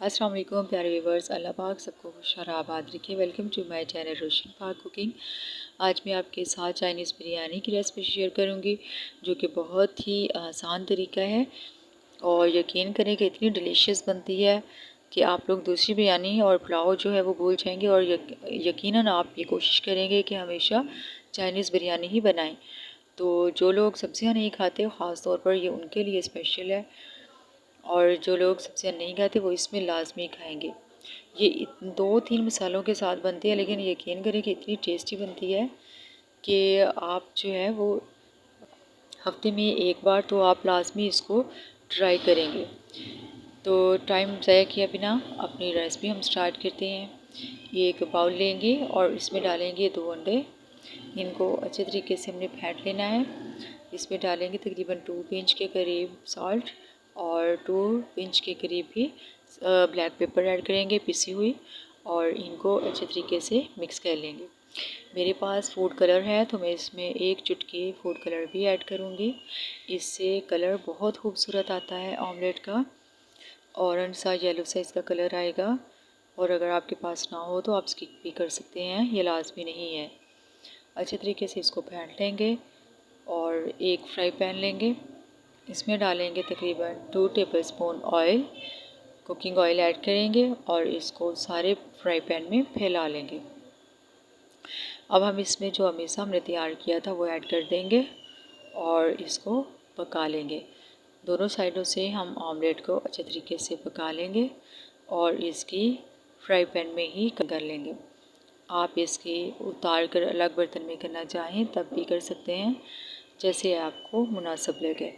अस्सलाम वालेकुम प्यारे व्यूवर्स, अल्लाह पाक सबको खुश और आबाद रखे। वेलकम टू माय चैनल रोशन पाक कुकिंग। आज मैं आपके साथ चाइनीज़ बिरयानी की रेसिपी शेयर करूंगी, जो कि बहुत ही आसान तरीका है और यकीन करें कि इतनी डिलीशियस बनती है कि आप लोग दूसरी बिरयानी और पुलाव जो है वो भूल जाएंगे और यकीनन आप ये कोशिश करेंगे कि हमेशा चाइनीज़ बिरयानी ही बनाएं। तो जो लोग सब्ज़ियाँ नहीं खाते, ख़ास तौर पर ये उनके लिए स्पेशल है, और जो लोग सब्ज़ियाँ नहीं खाते वो इसमें लाजमी खाएंगे। ये 2-3 मसालों के साथ बनती है, लेकिन यकीन करें कि इतनी टेस्टी बनती है कि आप जो है वो हफ्ते में एक बार तो आप लाजमी इसको ट्राई करेंगे। तो टाइम ज़ाया किए बिना अपनी रेसिपी हम स्टार्ट करते हैं। एक बाउल लेंगे और इसमें डालेंगे 2 अंडे। इनको अच्छे तरीके से हमने फेंट लेना है। इसमें डालेंगे तकरीबन 2 पिंच के करीब सॉल्ट और 2 पिंच के करीब ही ब्लैक पेपर ऐड करेंगे पिसी हुई, और इनको अच्छे तरीके से मिक्स कर लेंगे। मेरे पास फूड कलर है तो मैं इसमें 1 चुटकी फूड कलर भी ऐड करूँगी। इससे कलर बहुत खूबसूरत आता है ऑमलेट का, ऑरेंज सा येलो सा इसका कलर आएगा। और अगर आपके पास ना हो तो आप स्किप भी कर सकते हैं, ये लाजमी नहीं है। अच्छे तरीके से इसको फेंट लेंगे और एक फ्राई पैन लेंगे। इसमें डालेंगे तकरीबन 2 tablespoon oil, cooking oil add करेंगे और इसको सारे फ्राई पैन में फैला लेंगे। अब हम इसमें जो हमेशा हमने तैयार किया था वो ऐड कर देंगे और इसको पका लेंगे। दोनों साइडों से हम ऑमलेट को अच्छे तरीके से पका लेंगे और इसकी फ्राई पैन में ही कर लेंगे। आप इसकी उतार कर अलग बर्तन में करना चाहें तब भी कर सकते हैं, जैसे आपको मुनासिब लगे।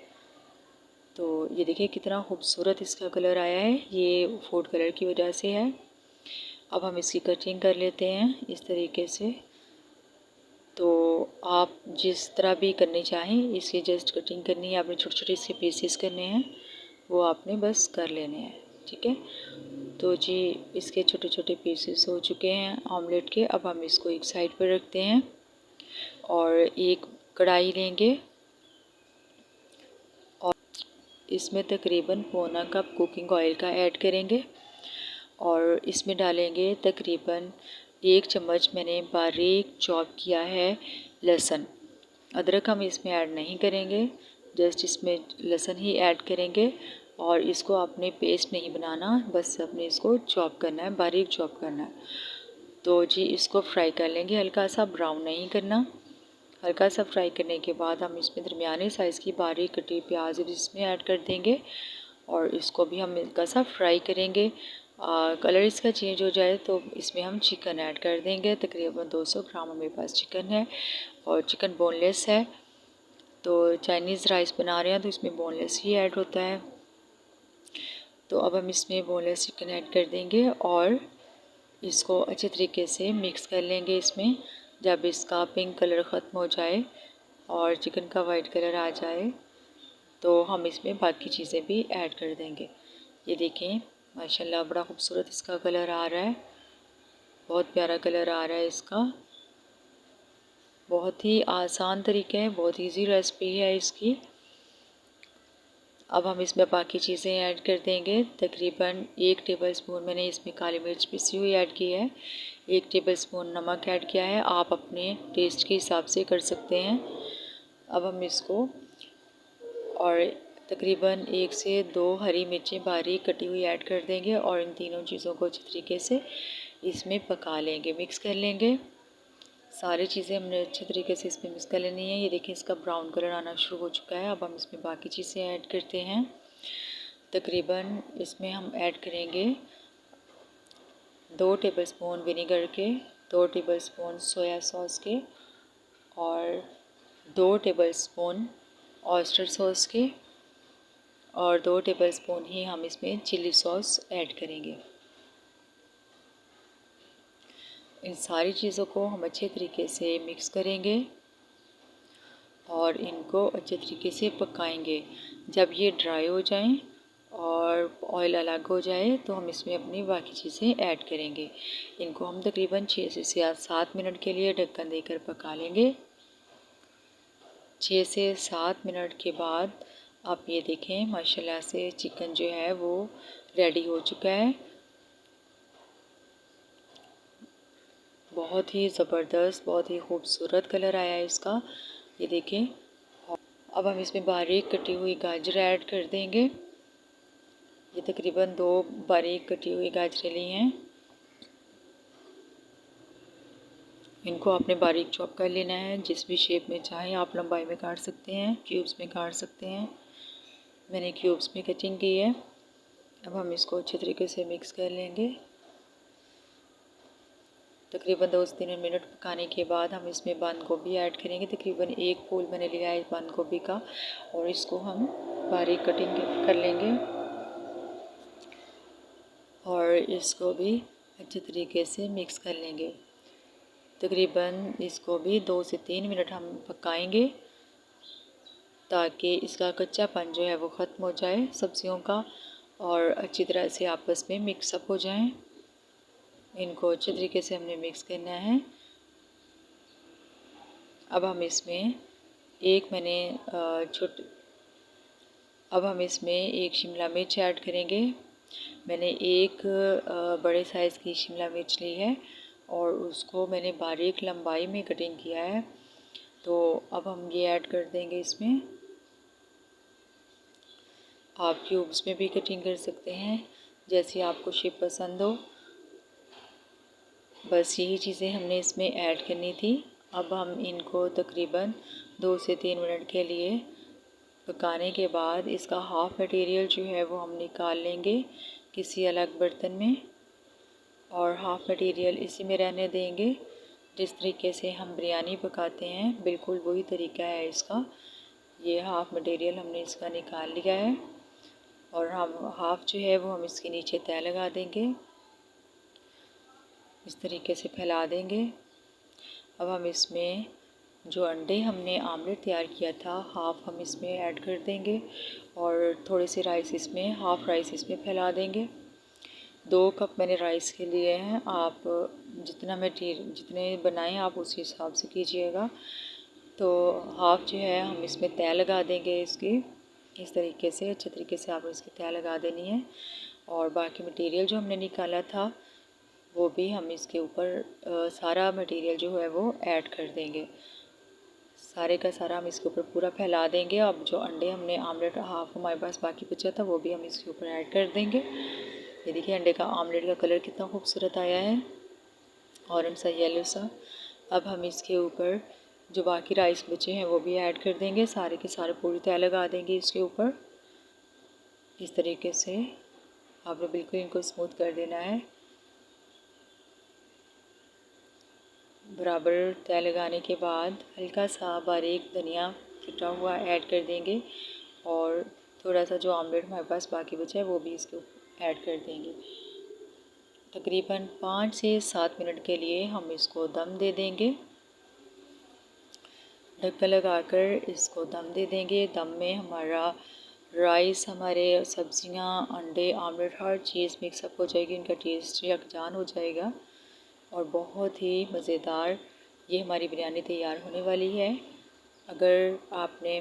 तो ये देखिए कितना खूबसूरत इसका कलर आया है, ये फूड कलर की वजह से है। अब हम इसकी कटिंग कर लेते हैं इस तरीके से। तो आप जिस तरह भी करनी चाहें इसकी जस्ट कटिंग करनी है, आपने छोटे छोटे इसके पीसेस करने हैं, वो आपने बस कर लेने हैं। ठीक है, तो जी इसके छोटे छोटे पीसेस हो चुके हैं ऑमलेट के। अब हम इसको एक साइड पर रखते हैं और एक कढ़ाई लेंगे और इसमें तकरीबन पौना कप कुकिंग ऑयल का ऐड करेंगे और इसमें डालेंगे तकरीबन 1 चम्मच मैंने बारीक चॉप किया है लहसुन। अदरक हम इसमें ऐड नहीं करेंगे, जस्ट इसमें लहसुन ही ऐड करेंगे। और इसको आपने पेस्ट नहीं बनाना, बस आपने इसको चॉप करना है, बारीक चॉप करना है। तो जी इसको फ्राई कर लेंगे, हल्का सा ब्राउन नहीं करना। हल्का सा फ्राई करने के बाद हम इसमें दरमियाने साइज़ की बारीक कटी प्याज इसमें ऐड कर देंगे और इसको भी हम हल्का सा फ्राई करेंगे। कलर इसका चेंज हो जाए तो इसमें हम चिकन ऐड कर देंगे। तकरीबन 200 ग्राम मेरे पास चिकन है और चिकन बोनलेस है। तो चाइनीज़ राइस बना रहे हैं तो इसमें बोनलेस ही ऐड होता है। तो अब हम इसमें बोनलेस चिकन ऐड कर देंगे और इसको अच्छे तरीके से मिक्स कर लेंगे। इसमें जब इसका पिंक कलर ख़त्म हो जाए और चिकन का वाइट कलर आ जाए तो हम इसमें बाकी चीज़ें भी ऐड कर देंगे। ये देखें माशाल्लाह बड़ा खूबसूरत इसका कलर आ रहा है, बहुत प्यारा कलर आ रहा है इसका। बहुत ही आसान तरीका है, बहुत इजी रेसिपी है इसकी। अब हम इसमें बाकी चीज़ें ऐड कर देंगे। तकरीबन 1 टेबलस्पून मैंने इसमें काली मिर्च पिसी हुई ऐड की है, 1 टेबलस्पून नमक ऐड किया है, आप अपने टेस्ट के हिसाब से कर सकते हैं। अब हम इसको और तकरीबन 1 से 2 हरी मिर्चें बारीक कटी हुई ऐड कर देंगे और इन तीनों चीज़ों को अच्छे तरीके से इसमें पका लेंगे, मिक्स कर लेंगे। सारी चीज़ें हमने अच्छे तरीके से इसमें मिक्स कर लेनी है। ये देखिए इसका ब्राउन कलर आना शुरू हो चुका है। अब हम इसमें बाकी चीज़ें ऐड करते हैं। तकरीबन इसमें हम ऐड करेंगे 2 टेबलस्पून विनेगर के, 2 टेबलस्पून सोया सॉस के और 2 टेबलस्पून ऑयस्टर सॉस के और 2 टेबलस्पून ही हम इसमें चिली सॉस ऐड करेंगे। इन सारी चीज़ों को हम अच्छे तरीके से मिक्स करेंगे और इनको अच्छे तरीके से पकाएंगे। जब ये ड्राई हो जाएं और ऑयल अलग हो जाए तो हम इसमें अपनी बाकी चीज़ें ऐड करेंगे। इनको हम तकरीबन 6 से 7 मिनट के लिए ढक्कन देकर पका लेंगे। 6 से 7 मिनट के बाद आप ये देखें माशाल्लाह से चिकन जो है वो रेडी हो चुका है। बहुत ही ज़बरदस्त, बहुत ही खूबसूरत कलर आया है इसका, ये देखें। अब हम इसमें बारीक कटी हुई गाजर ऐड कर देंगे। ये तकरीबन 2 बारीक कटी हुई गाजरें ली हैं। इनको आपने बारीक चॉप कर लेना है, जिस भी शेप में चाहें आप लंबाई में काट सकते हैं, क्यूब्स में काट सकते हैं। मैंने क्यूब्स में कटिंग की है। अब हम इसको अच्छे तरीके से मिक्स कर लेंगे। तकरीबन 2 से 3 मिनट पकाने के बाद हम इसमें बंद गोभी ऐड करेंगे। तकरीबन 1 फूल मैंने लिया है बंद गोभी का, और इसको हम बारीक कटिंग कर लेंगे और इसको भी अच्छे तरीके से मिक्स कर लेंगे। तकरीबन इसको भी 2 से 3 मिनट हम पकाएंगे ताकि इसका कच्चापन जो है वो ख़त्म हो जाए सब्जियों का, और अच्छी तरह से आपस में मिक्सअप हो जाएं। इनको अच्छे तरीके से हमने मिक्स करना है। अब हम इसमें अब हम इसमें एक शिमला मिर्च ऐड करेंगे। मैंने एक बड़े साइज़ की शिमला मिर्च ली है और उसको मैंने बारीक लंबाई में कटिंग किया है। तो अब हम ये ऐड कर देंगे इसमें। आप क्यूब्स में भी कटिंग कर सकते हैं, जैसी आपको शेप पसंद हो। बस यही चीज़ें हमने इसमें ऐड करनी थी। अब हम इनको तकरीबन 2 से 3 मिनट के लिए पकाने के बाद इसका हाफ़ मटेरियल जो है वो हम निकाल लेंगे किसी अलग बर्तन में, और हाफ़ मटेरियल इसी में रहने देंगे। जिस तरीके से हम बिरयानी पकाते हैं बिल्कुल वही तरीका है इसका। ये हाफ़ मटेरियल हमने इसका निकाल लिया है, और हम हाफ़ जो है वो हम इसके नीचे तय लगा देंगे, इस तरीके से फैला देंगे। अब हम इसमें जो अंडे हमने आमलेट तैयार किया था हाफ़ हम इसमें ऐड कर देंगे, और थोड़े से राइस इसमें, हाफ़ राइस इसमें फैला देंगे। 2 कप मैंने राइस के लिए हैं। आप जितने बनाएं आप उस हिसाब से कीजिएगा। तो हाफ़ जो है हम इसमें तय लगा देंगे इसकी, इस तरीके से अच्छे तरीके से आपको इसकी तय लगा देनी है। और बाकी मटेरियल जो हमने निकाला था वो भी हम इसके ऊपर सारा मटेरियल जो है वो ऐड कर देंगे। सारे का सारा हम इसके ऊपर पूरा फैला देंगे। अब जो अंडे हमने आमलेट हाफ़ हमारे पास बाकी बचा था वो भी हम इसके ऊपर ऐड कर देंगे। ये देखिए अंडे का आमलेट का कलर कितना खूबसूरत आया है, ऑरेंज सा, येलो सा। अब हम इसके ऊपर जो बाकी राइस बचे हैं वो भी ऐड कर देंगे, सारे के सारे पूरी तय लगा देंगे इसके ऊपर। इस तरीके से आपने बिल्कुल इनको स्मूथ कर देना है। बराबर तय लगाने के बाद हल्का सा बारीक धनिया कटा हुआ ऐड कर देंगे, और थोड़ा सा जो आमलेट हमारे पास बाकी बचा है वो भी इसके ऊपर ऐड कर देंगे। तकरीबन 5 से 7 मिनट के लिए हम इसको दम दे देंगे। ढक्कन लगाकर इसको दम दे देंगे। दम में हमारा राइस, हमारे सब्जियां, अंडे, आमलेट हर चीज़ मिक्सअप हो जाएगी, इनका टेस्ट यकजान हो जाएगा और बहुत ही मज़ेदार ये हमारी बिरयानी तैयार होने वाली है। अगर आपने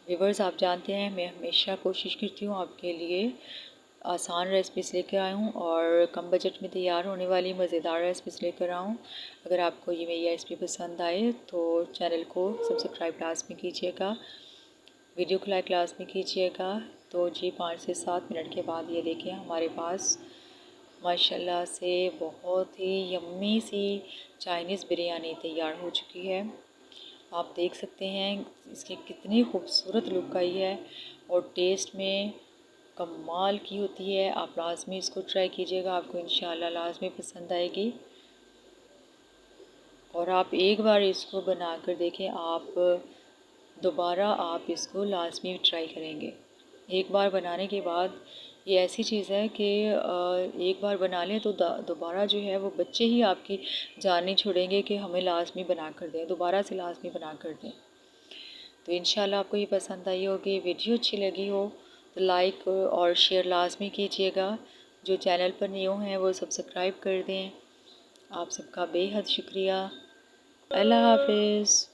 व्यूअर्स, आप जानते हैं मैं हमेशा कोशिश करती हूँ आपके लिए आसान रेसिपीज़ लेकर आया हूँ और कम बजट में तैयार होने वाली मज़ेदार रेसिपीज़ लेकर आऊँ। अगर आपको ये मेरी रेसिपी पसंद आए तो चैनल को सब्सक्राइब लाजमी कीजिएगा, वीडियो को लाइक लाजमी कीजिएगा। तो जी 5 से 7 मिनट के बाद ये देखें हमारे पास माशाल्लाह से बहुत ही यम्मी सी चाइनीज़ बिरयानी तैयार हो चुकी है। आप देख सकते हैं इसकी कितनी खूबसूरत लुक आई है और टेस्ट में कमाल की होती है। आप लाजमी इसको ट्राई कीजिएगा, आपको इंशाल्लाह लाजमी पसंद आएगी। और आप एक बार इसको बना कर देखें, आप दोबारा आप इसको लाजमी ट्राई करेंगे। एक बार बनाने के बाद ये ऐसी चीज़ है कि एक बार बना लें तो दोबारा जो है वो बच्चे ही आपकी जान नहीं छोड़ेंगे कि हमें लाजमी बना कर दें, दोबारा से लाजमी बना कर दें। तो इंशाल्लाह आपको ये पसंद आई होगी। वीडियो अच्छी लगी हो तो लाइक और शेयर लाजमी कीजिएगा। जो चैनल पर न्यू हैं वो सब्सक्राइब कर दें। आप सबका बेहद शुक्रिया। अल्लाह हाफिज़।